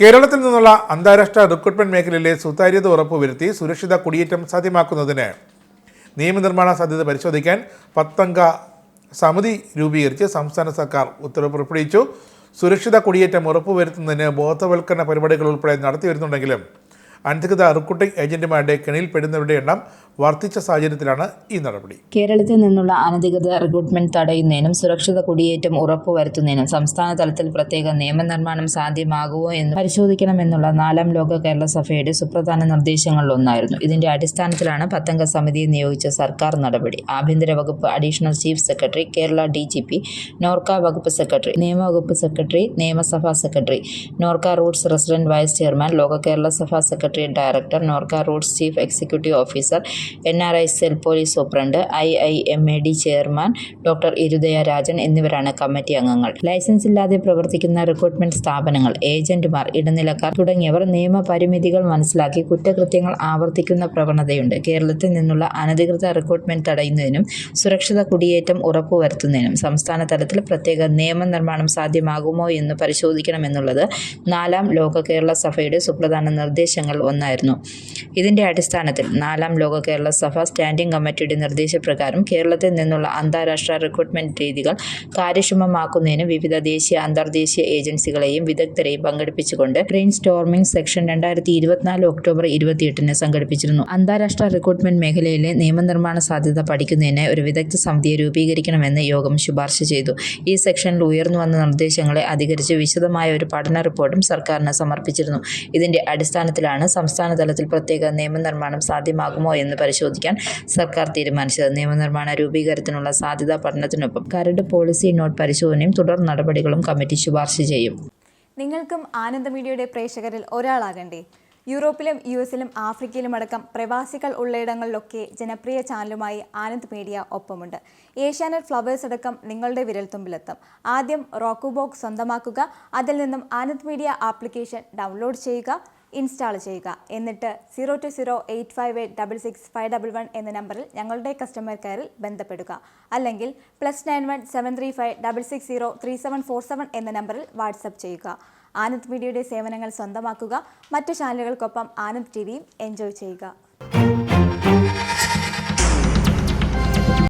കേരളത്തിൽ നിന്നുള്ള അന്താരാഷ്ട്ര റിക്രൂട്ട്മെന്റ് മേഖലയിലെ സുതാര്യത ഉറപ്പുവരുത്തി സുരക്ഷിത കുടിയേറ്റം സാധ്യമാക്കുന്നതിന് നിയമനിർമ്മാണ സാധ്യത പരിശോധിക്കാൻ 10 അംഗ സമിതി രൂപീകരിച്ച് സംസ്ഥാന സർക്കാർ ഉത്തരവ് പുറപ്പെടുവിച്ചു. സുരക്ഷിത കുടിയേറ്റം ഉറപ്പുവരുത്തുന്നതിന് ബോധവൽക്കരണ പരിപാടികൾ ഉൾപ്പെടെ നടത്തിവരുന്നുണ്ടെങ്കിലും അനധികൃത റിക്രൂട്ടിംഗ് ഏജന്റുമാരുടെ കെണിയിൽപ്പെടുന്നവരുടെ എണ്ണം വർദ്ധിച്ച സാഹചര്യത്തിലാണ് ഈ നടപടി. കേരളത്തിൽ നിന്നുള്ള അനധികൃത റിക്രൂട്ട്മെന്റ് തടയുന്നതിനും സുരക്ഷിത കുടിയേറ്റം ഉറപ്പുവരുത്തുന്നതിനും സംസ്ഥാന തലത്തിൽ പ്രത്യേക നിയമനിർമ്മാണം സാധ്യമാകുമോ എന്ന് പരിശോധിക്കണമെന്നുള്ള 4-ാം ലോക കേരള സഭയുടെ സുപ്രധാന നിർദ്ദേശങ്ങളിലൊന്നായിരുന്നു. ഇതിന്റെ അടിസ്ഥാനത്തിലാണ് 10 അംഗ സമിതിയെ നിയോഗിച്ച സർക്കാർ നടപടി. ആഭ്യന്തര വകുപ്പ് additional chief secretary, Kerala DGP, NORKA വകുപ്പ് സെക്രട്ടറി, നിയമവകുപ്പ് സെക്രട്ടറി, നിയമസഭാ secretary, NORKA Roots resident vice chairman, Loka Kerala Sabha secretary director, NORKA Roots chief executive officer, NRI cell police superintendent, IIMAD chairman doctor Irudaya Rajan എന്നിവരാണ് കമ്മിറ്റി അംഗങ്ങൾ. ലൈസൻസ് ഇല്ലാതെ പ്രവർത്തിക്കുന്ന റിക്രൂട്ട്മെന്റ് സ്ഥാപനങ്ങൾ, ഏജന്റുമാർ, ഇടനിലക്കാർ തുടങ്ങിയവർ നിയമപരിമിതികൾ മനസ്സിലാക്കി കുറ്റകൃത്യങ്ങൾ ആവർത്തിക്കുന്ന പ്രവണതയുണ്ട്. കേരളത്തിൽ നിന്നുള്ള അനധികൃത റിക്രൂട്ട്മെന്റ് തടയുന്നതിനും സുരക്ഷിത കുടിയേറ്റം ഉറപ്പുവരുത്തുന്നതിനും സംസ്ഥാന തലത്തിൽ പ്രത്യേക നിയമനിർമ്മാണം സാധ്യമാകുമോ എന്ന് പരിശോധിക്കണമെന്നുള്ളത് 4-ാം ലോക കേരള സഭയുടെ സുപ്രധാന നിർദ്ദേശങ്ങൾ ഒന്നായിരുന്നു. ഇതിന്റെ അടിസ്ഥാനത്തിൽ 4-ാം ലോക കേരള സഭ സ്റ്റാൻഡിംഗ് കമ്മിറ്റിയുടെ നിർദ്ദേശപ്രകാരം കേരളത്തിൽ നിന്നുള്ള അന്താരാഷ്ട്ര റിക്രൂട്ട്മെന്റ് രീതികൾ കാര്യക്ഷമമാക്കുന്നതിന് വിവിധ ദേശീയ അന്തർദേശീയ ഏജൻസികളെയും വിദഗ്ധരെയും പങ്കെടുപ്പിച്ചുകൊണ്ട് ബ്രെയിൻ സ്റ്റോർമിംഗ് സെക്ഷൻ 2024 ഒക്ടോബർ 28 സംഘടിപ്പിച്ചിരുന്നു. അന്താരാഷ്ട്ര റിക്രൂട്ട്മെന്റ് മേഖലയിലെ നിയമനിർമ്മാണ സാധ്യത പഠിക്കുന്നതിന് ഒരു വിദഗ്ധ സമിതിയെ രൂപീകരിക്കണമെന്ന് യോഗം ശുപാർശ ചെയ്തു. ഈ സെക്ഷനിൽ ഉയർന്നുവന്ന നിർദ്ദേശങ്ങളെ അധികരിച്ച് വിശദമായ ഒരു പഠന റിപ്പോർട്ടും സർക്കാരിന് സമർപ്പിച്ചിരുന്നു. ഇതിന്റെ അടിസ്ഥാനത്തിലാണ് സംസ്ഥാന തലത്തിൽ പ്രത്യേക നിയമനിർമ്മാണം സാധ്യമാകുമോ എന്ന് പരിശോധിക്കാൻ സർക്കാർ തീരുമാനിച്ചത്. നിയമനിർമ്മാണ രൂപീകരണത്തിനുള്ള സാധ്യതാ പഠനത്തിനൊപ്പം കരട് പോളിസി നോട്ട് പരിശോധനയും തുടർ നടപടികളും കമ്മിറ്റി ശുപാർശ ചെയ്യും. നിങ്ങൾക്കും ആനന്ദ മീഡിയയുടെ പ്രേക്ഷകരിൽ ഒരാളാകണ്ടേ? യൂറോപ്പിലും US-ലും ആഫ്രിക്കയിലും അടക്കം പ്രവാസികൾ ഉള്ളയിടങ്ങളിലൊക്കെ ജനപ്രിയ ചാനലുമായി ആനന്ദ് മീഡിയ ഒപ്പമുണ്ട്. ഏഷ്യാനെറ്റ് ഫ്ലവേഴ്സ് അടക്കം നിങ്ങളുടെ വിരൽത്തുമ്പിലെത്തും. ആദ്യം റോക്കു ബോക്സ് സ്വന്തമാക്കുക. അതിൽ നിന്നും ആനന്ദ് മീഡിയ ആപ്ലിക്കേഷൻ ഡൗൺലോഡ് ചെയ്യുക, ഇൻസ്റ്റാൾ ചെയ്യുക. എന്നിട്ട് 02085866511 എന്ന നമ്പറിൽ ഞങ്ങളുടെ കസ്റ്റമർ കെയറിൽ ബന്ധപ്പെടുക. അല്ലെങ്കിൽ +91 735 660 3747 എന്ന നമ്പറിൽ വാട്സപ്പ് ചെയ്യുക. ആനന്ദ് മീഡിയയുടെ സേവനങ്ങൾ സ്വന്തമാക്കുക. മറ്റു ചാനലുകൾക്കൊപ്പം ആനന്ദ് TVയും എൻജോയ് ചെയ്യുക.